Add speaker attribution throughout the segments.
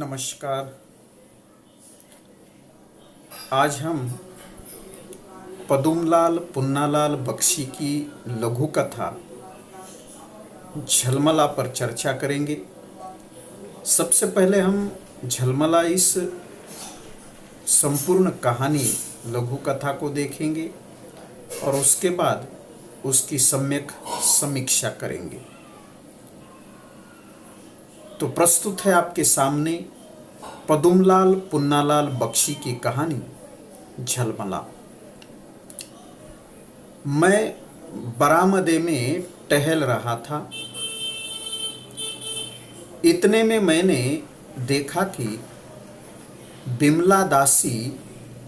Speaker 1: नमस्कार। आज हम पदुमलाल पुन्नालाल बख्शी की लघु कथा झलमला पर चर्चा करेंगे। सबसे पहले हम झलमला इस संपूर्ण कहानी लघु कथा को देखेंगे और उसके बाद उसकी सम्यक समीक्षा करेंगे। तो प्रस्तुत है आपके सामने पदुमलाल पुन्नालाल बख्शी की कहानी झलमला। मैं बरामदे में टहल रहा था। इतने में मैंने देखा कि बिमला दासी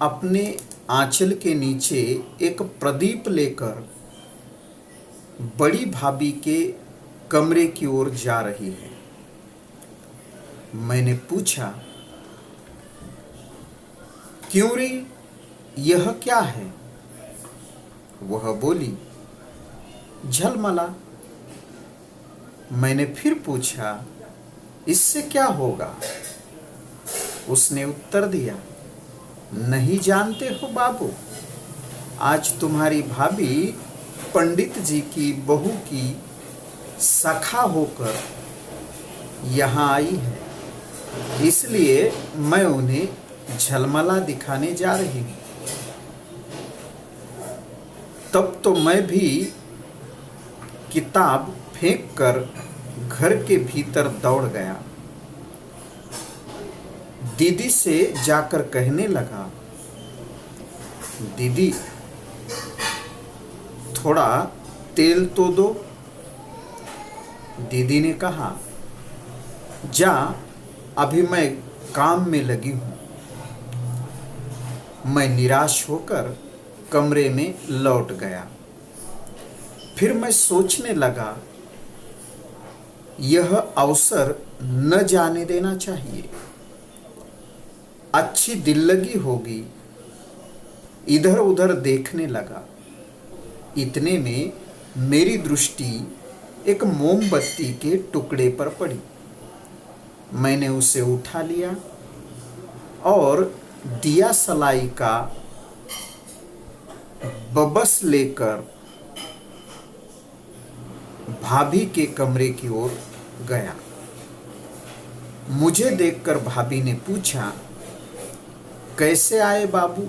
Speaker 1: अपने आंचल के नीचे एक प्रदीप लेकर बड़ी भाभी के कमरे की ओर जा रही है। मैंने पूछा, क्यों रे, यह क्या है? वह बोली, झलमला। मैंने फिर पूछा, इससे क्या होगा? उसने उत्तर दिया, नहीं जानते हो बाबू, आज तुम्हारी भाभी पंडित जी की बहू की सखा होकर यहाँ आई है, इसलिए मैं उन्हें झलमला दिखाने जा रही हूँ। तब तो मैं भी किताब फेंक कर घर के भीतर दौड़ गया। दीदी से जाकर कहने लगा, दीदी थोड़ा तेल तो दो। दीदी ने कहा, जा, अभी मैं काम में लगी हूँ। मैं निराश होकर कमरे में लौट गया। फिर मैं सोचने लगा, यह अवसर न जाने देना चाहिए। अच्छी दिल्लगी होगी। इधर उधर देखने लगा। इतने में मेरी दृष्टि एक मोमबत्ती के टुकड़े पर पड़ी। मैंने उसे उठा लिया और दिया सलाई का बबस लेकर भाभी के कमरे की ओर गया। मुझे देखकर भाभी ने पूछा, कैसे आए बाबू?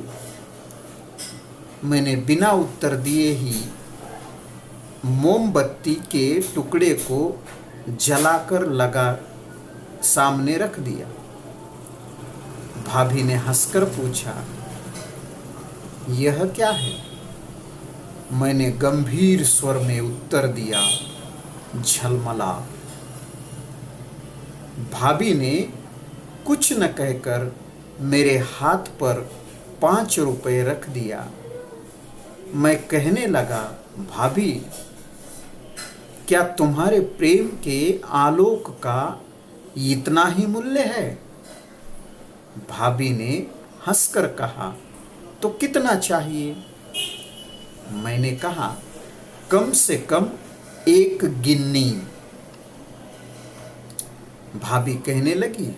Speaker 1: मैंने बिना उत्तर दिए ही मोमबत्ती के टुकड़े को जलाकर लगा सामने रख दिया। भाभी ने हंसकर पूछा, यह क्या है? मैंने गंभीर स्वर में उत्तर दिया, झलमला। भाभी ने कुछ न कहकर मेरे हाथ पर 5 रुपए रख दिया। मैं कहने लगा, भाभी, क्या तुम्हारे प्रेम के आलोक का इतना ही मूल्य है? भाभी ने हंसकर कहा, तो कितना चाहिए? मैंने कहा, कम से कम 1 गिन्नी। भाभी कहने लगी,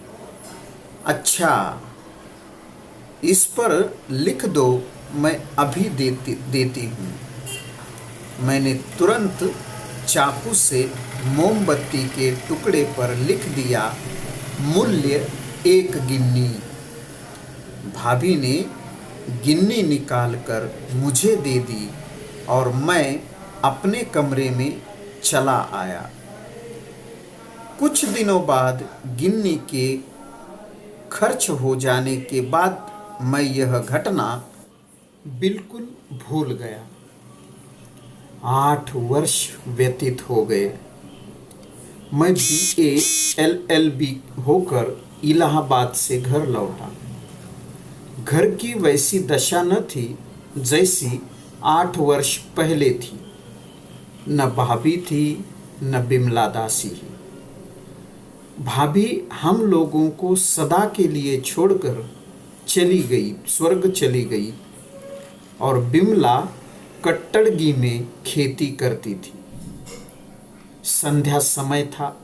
Speaker 1: अच्छा, इस पर लिख दो, मैं अभी देती हूँ। मैंने तुरंत चाकू से मोमबत्ती के टुकड़े पर लिख दिया, मूल्य 1 गिन्नी। भाभी ने गिन्नी निकालकर मुझे दे दी और मैं अपने कमरे में चला आया। कुछ दिनों बाद गिन्नी के खर्च हो जाने के बाद मैं यह घटना बिल्कुल भूल गया। 8 वर्ष व्यतीत हो गए। मैं BA LLB होकर इलाहाबाद से घर लौटा। घर की वैसी दशा न थी जैसी 8 वर्ष पहले थी। न भाभी थी, न बिमला दासी ही। भाभी हम लोगों को सदा के लिए छोड़कर चली गई, स्वर्ग चली गई, और बिमला कट्टड़गी में खेती करती थी। संध्या समय था।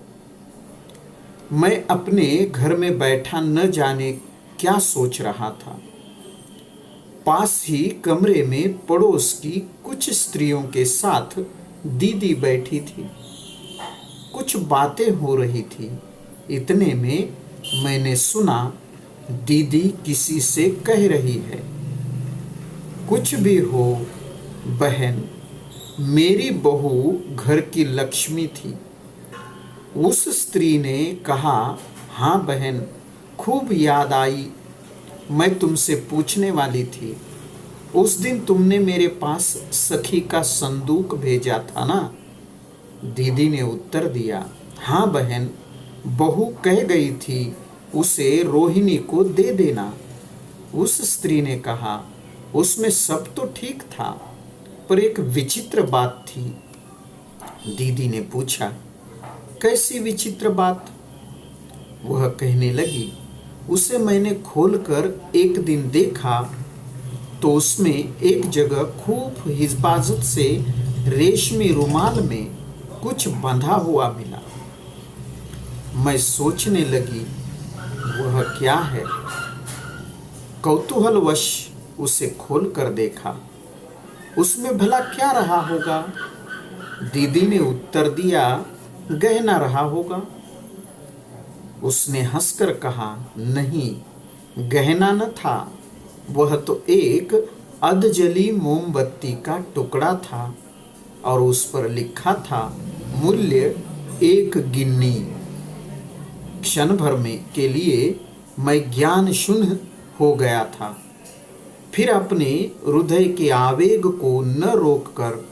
Speaker 1: मैं अपने घर में बैठा न जाने क्या सोच रहा था। पास ही कमरे में पड़ोस की कुछ स्त्रियों के साथ दीदी बैठी थी। कुछ बातें हो रही थी। इतने में मैंने सुना दीदी किसी से कह रही है, कुछ भी हो बहन, मेरी बहू घर की लक्ष्मी थी। उस स्त्री ने कहा, हाँ बहन, खूब याद आई। मैं तुमसे पूछने वाली थी, उस दिन तुमने मेरे पास सखी का संदूक भेजा था ना। दीदी ने उत्तर दिया, हाँ बहन, बहू कह गई थी उसे रोहिणी को दे देना। उस स्त्री ने कहा, उसमें सब तो ठीक था, पर एक विचित्र बात थी। दीदी ने पूछा, कैसी विचित्र बात? वह कहने लगी, उसे मैंने खोलकर एक दिन देखा तो उसमें एक जगह खूब हिफाजत से रेशमी रुमाल में कुछ बंधा हुआ मिला। मैं सोचने लगी वह क्या है। कौतूहलवश उसे खोलकर देखा, उसमें भला क्या रहा होगा? दीदी ने उत्तर दिया, गहना रहा होगा। उसने हंसकर कहा, नहीं, गहना न था, वह तो एक अधजली मोमबत्ती का टुकड़ा था और उस पर लिखा था मूल्य 1 गिन्नी। क्षण भर में के लिए मैं ज्ञान शून्य हो गया था। फिर अपने हृदय के आवेग को न रोककर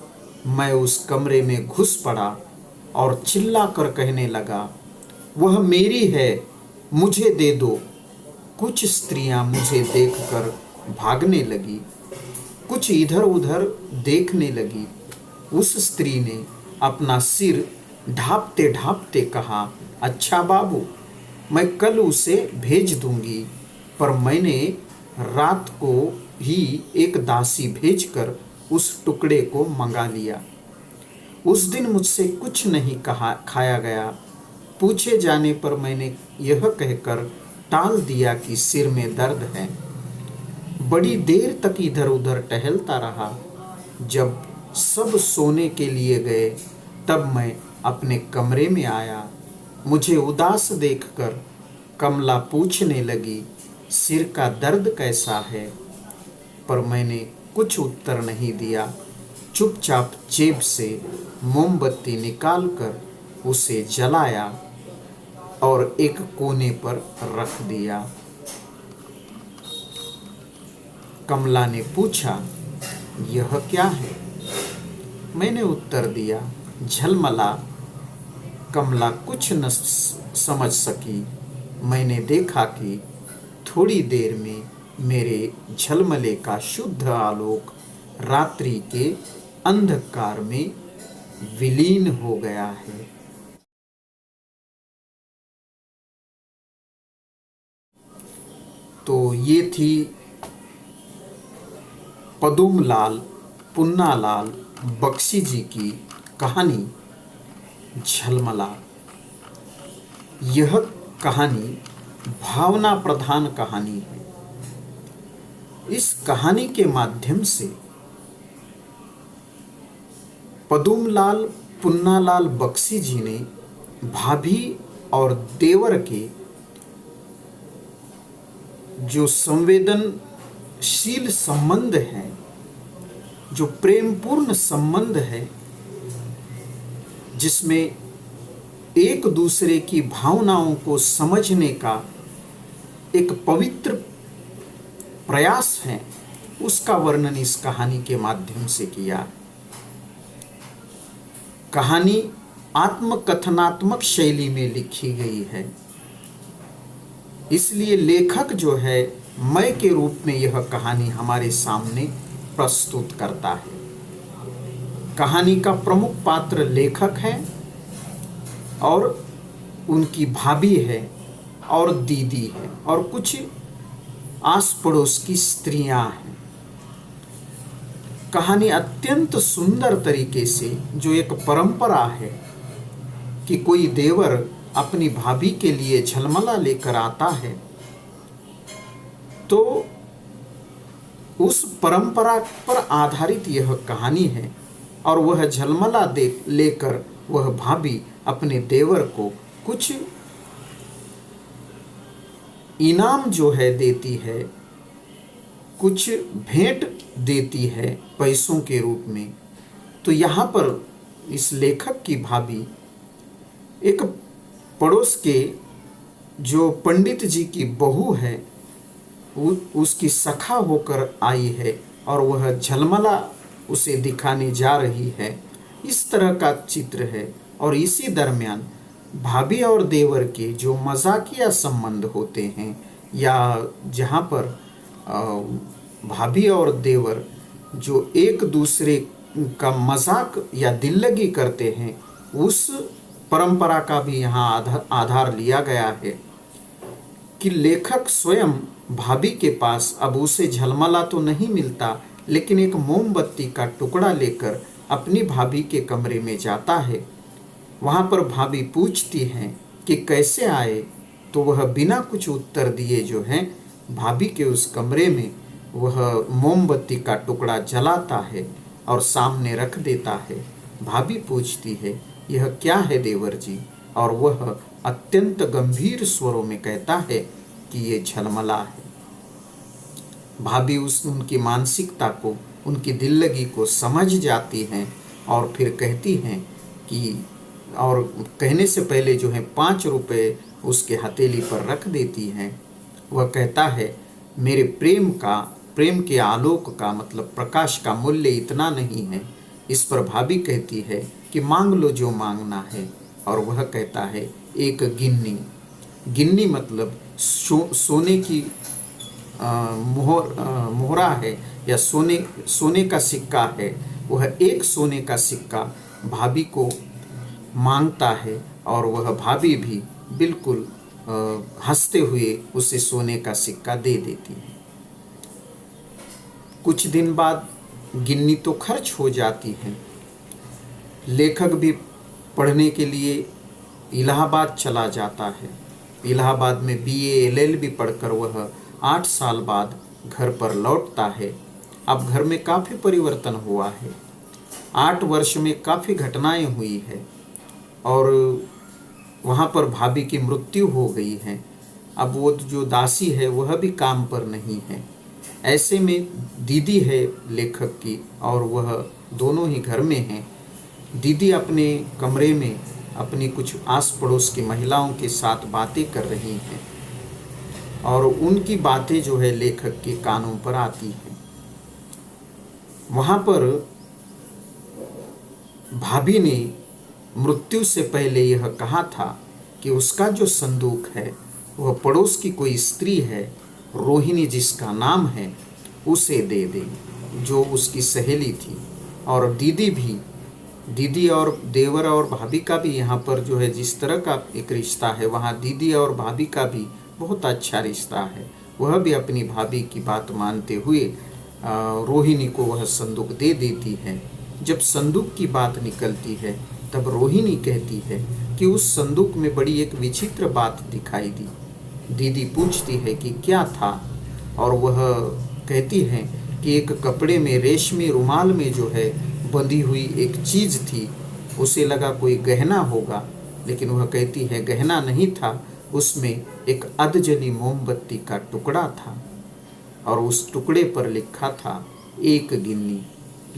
Speaker 1: मैं उस कमरे में घुस पड़ा और चिल्लाकर कहने लगा, वह मेरी है, मुझे दे दो। कुछ स्त्रियां मुझे देखकर भागने लगी, कुछ इधर उधर देखने लगी। उस स्त्री ने अपना सिर ढांपते ढांपते कहा, अच्छा बाबू, मैं कल उसे भेज दूंगी। पर मैंने रात को ही एक दासी भेजकर उस टुकड़े को मंगा लिया। उस दिन मुझसे कुछ नहीं खाया गया। पूछे जाने पर मैंने यह कहकर टाल दिया कि सिर में दर्द है। बड़ी देर तक इधर उधर टहलता रहा। जब सब सोने के लिए गए तब मैं अपने कमरे में आया। मुझे उदास देखकर कमला पूछने लगी, सिर का दर्द कैसा है? पर मैंने कुछ उत्तर नहीं दिया। चुपचाप जेब से मोमबत्ती निकालकर उसे जलाया और एक कोने पर रख दिया। कमला ने पूछा, यह क्या है? मैंने उत्तर दिया, झलमला। कमला कुछ न समझ सकी। मैंने देखा कि थोड़ी देर में मेरे झलमले का शुद्ध आलोक रात्रि के अंधकार में विलीन हो गया है। तो ये थी पदुमलाल पुन्नालाल बख्शी जी की कहानी झलमला। यह कहानी भावना प्रधान कहानी है। इस कहानी के माध्यम से पदुमलाल पुन्नालाल बख्शी जी ने भाभी और देवर के जो संवेदनशील संबंध है, जो प्रेमपूर्ण संबंध है, जिसमें एक दूसरे की भावनाओं को समझने का एक पवित्र प्रयास है, उसका वर्णन इस कहानी के माध्यम से किया। कहानी आत्मकथनात्मक शैली में लिखी गई है, इसलिए लेखक जो है मैं के रूप में यह कहानी हमारे सामने प्रस्तुत करता है। कहानी का प्रमुख पात्र लेखक है और उनकी भाभी है और दीदी है और कुछ आस पड़ोस की स्त्रियां हैं। कहानी अत्यंत सुंदर तरीके से, जो एक परंपरा है कि कोई देवर अपनी भाभी के लिए झलमला लेकर आता है, तो उस परंपरा पर आधारित यह कहानी है। और वह झलमला दे लेकर वह भाभी अपने देवर को कुछ इनाम जो है देती है, कुछ भेंट देती है पैसों के रूप में। तो यहाँ पर इस लेखक की भाभी एक पड़ोस के जो पंडित जी की बहू है उसकी सखा होकर आई है और वह झलमला उसे दिखाने जा रही है। इस तरह का चित्र है। और इसी दरमियान भाभी और देवर के जो मजाकिया संबंध होते हैं, या जहाँ पर भाभी और देवर जो एक दूसरे का मजाक या दिल्लगी करते हैं, उस परंपरा का भी यहाँ आधार लिया गया है कि लेखक स्वयं भाभी के पास अब उसे झलमला तो नहीं मिलता, लेकिन एक मोमबत्ती का टुकड़ा लेकर अपनी भाभी के कमरे में जाता है। वहाँ पर भाभी पूछती हैं कि कैसे आए, तो वह बिना कुछ उत्तर दिए जो है भाभी के उस कमरे में वह मोमबत्ती का टुकड़ा जलाता है और सामने रख देता है। भाभी पूछती है, यह क्या है देवर जी? और वह अत्यंत गंभीर स्वरों में कहता है कि ये झलमला है। भाभी उनकी मानसिकता को, उनकी दिल्लगी को समझ जाती हैं और फिर कहती हैं कि, और कहने से पहले जो है 5 रुपये उसके हथेली पर रख देती हैं। वह कहता है, मेरे प्रेम के आलोक का मतलब प्रकाश का मूल्य इतना नहीं है। इस पर भाभी कहती है कि मांग लो जो मांगना है। और वह कहता है, एक गिन्नी मतलब सोने की मोहरा है या सोने का सिक्का है। वह एक सोने का सिक्का भाभी को मांगता है और वह भाभी भी बिल्कुल हंसते हुए उसे सोने का सिक्का दे देती है। कुछ दिन बाद गिन्नी तो खर्च हो जाती है। लेखक भी पढ़ने के लिए इलाहाबाद चला जाता है। इलाहाबाद में BA LLB पढ़कर वह 8 साल बाद घर पर लौटता है। अब घर में काफ़ी परिवर्तन हुआ है। 8 वर्ष में काफ़ी घटनाएं हुई है और वहाँ पर भाभी की मृत्यु हो गई है। अब वो जो दासी है वह भी काम पर नहीं है। ऐसे में दीदी है लेखक की और वह दोनों ही घर में हैं। दीदी अपने कमरे में अपनी कुछ आस पड़ोस की महिलाओं के साथ बातें कर रही हैं और उनकी बातें जो है लेखक के कानों पर आती हैं। वहाँ पर भाभी ने मृत्यु से पहले यह कहा था कि उसका जो संदूक है वह पड़ोस की कोई स्त्री है, रोहिणी जिसका नाम है, उसे दे दे, जो उसकी सहेली थी। और दीदी और देवर और भाभी का भी यहाँ पर जो है जिस तरह का एक रिश्ता है, वहाँ दीदी और भाभी का भी बहुत अच्छा रिश्ता है। वह भी अपनी भाभी की बात मानते हुए रोहिणी को वह संदूक दे देती है। जब संदूक की बात निकलती है तब रोहिणी कहती है कि उस संदूक में बड़ी एक विचित्र बात दिखाई दी। दीदी पूछती है कि क्या था, और वह कहती है कि एक कपड़े में रेशमी रुमाल में जो है बंधी हुई एक चीज़ थी। उसे लगा कोई गहना होगा, लेकिन वह कहती है गहना नहीं था, उसमें एक अधजली मोमबत्ती का टुकड़ा था और उस टुकड़े पर लिखा था एक गिन्नी।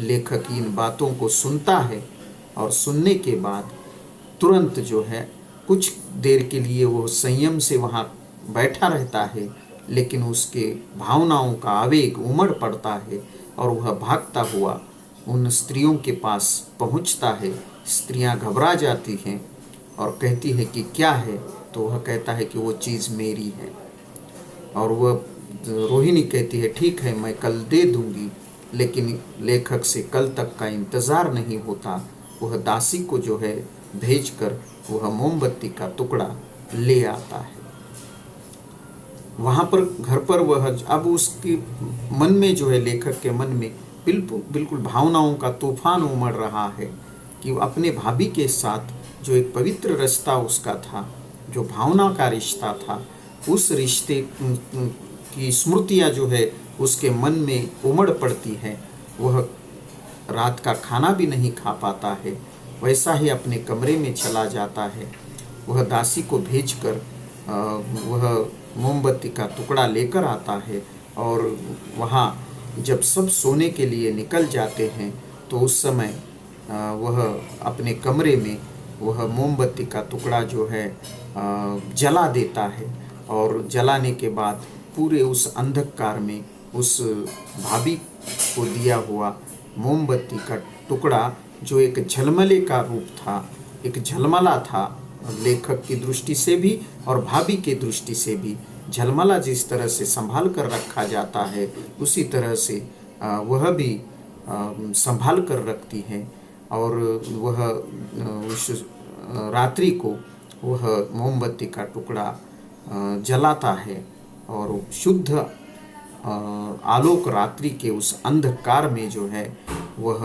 Speaker 1: लेखक इन बातों को सुनता है और सुनने के बाद तुरंत जो है कुछ देर के लिए वो संयम से वहाँ बैठा रहता है, लेकिन उसके भावनाओं का आवेग उमड़ पड़ता है और वह भागता हुआ उन स्त्रियों के पास पहुँचता है। स्त्रियां घबरा जाती हैं और कहती है कि क्या है, तो वह कहता है कि वो चीज़ मेरी है। और वह रोहिणी कहती है ठीक है मैं कल दे दूंगी, लेकिन लेखक से कल तक का इंतज़ार नहीं होता। वह दासी को जो है भेजकर वह मोमबत्ती का टुकड़ा ले आता है। वहाँ पर घर पर वह अब उसके मन में जो है लेखक के मन में बिल्कुल भावनाओं का तूफान उमड़ रहा है कि अपने भाभी के साथ जो एक पवित्र रिश्ता उसका था जो भावना का रिश्ता था, उस रिश्ते की स्मृतियाँ जो है उसके मन में उमड़ पड़ती है। वह रात का खाना भी नहीं खा पाता है, वैसा ही अपने कमरे में चला जाता है। वह दासी को भेजकर वह मोमबत्ती का टुकड़ा लेकर आता है और वहाँ जब सब सोने के लिए निकल जाते हैं तो उस समय वह अपने कमरे में वह मोमबत्ती का टुकड़ा जो है जला देता है और जलाने के बाद पूरे उस अंधकार में उस भाभी को दिया हुआ मोमबत्ती का टुकड़ा, जो एक झलमले का रूप था, एक झलमला था लेखक की दृष्टि से भी और भाभी की दृष्टि से भी, झलमला जिस तरह से संभाल कर रखा जाता है उसी तरह से वह भी संभाल कर रखती है। और वह उस रात्रि को वह मोमबत्ती का टुकड़ा जलाता है और शुद्ध आलोक रात्रि के उस अंधकार में जो है वह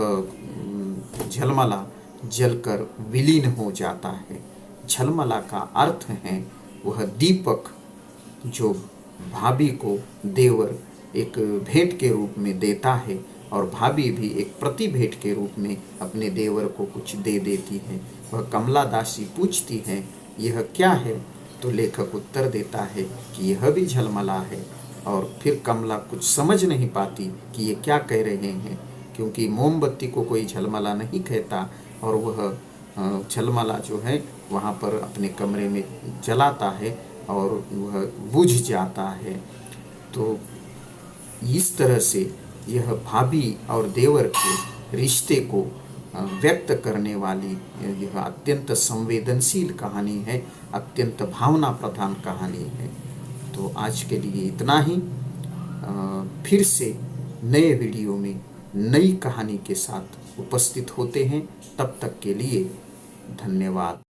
Speaker 1: झलमला जलकर विलीन हो जाता है। झलमला का अर्थ है वह दीपक जो भाभी को देवर एक भेंट के रूप में देता है और भाभी भी एक प्रति भेंट के रूप में अपने देवर को कुछ दे देती है। वह कमला दासी पूछती है यह क्या है, तो लेखक उत्तर देता है कि यह भी झलमला है। और फिर कमला कुछ समझ नहीं पाती कि ये क्या कह रहे हैं, क्योंकि मोमबत्ती को कोई झलमला नहीं कहता और वह झलमला जो है वहाँ पर अपने कमरे में जलाता है और वह बुझ जाता है। तो इस तरह से यह भाभी और देवर के रिश्ते को व्यक्त करने वाली यह अत्यंत संवेदनशील कहानी है, अत्यंत भावना प्रधान कहानी है। तो आज के लिए इतना ही। फिर से नए वीडियो में नई कहानी के साथ उपस्थित होते हैं। तब तक के लिए धन्यवाद।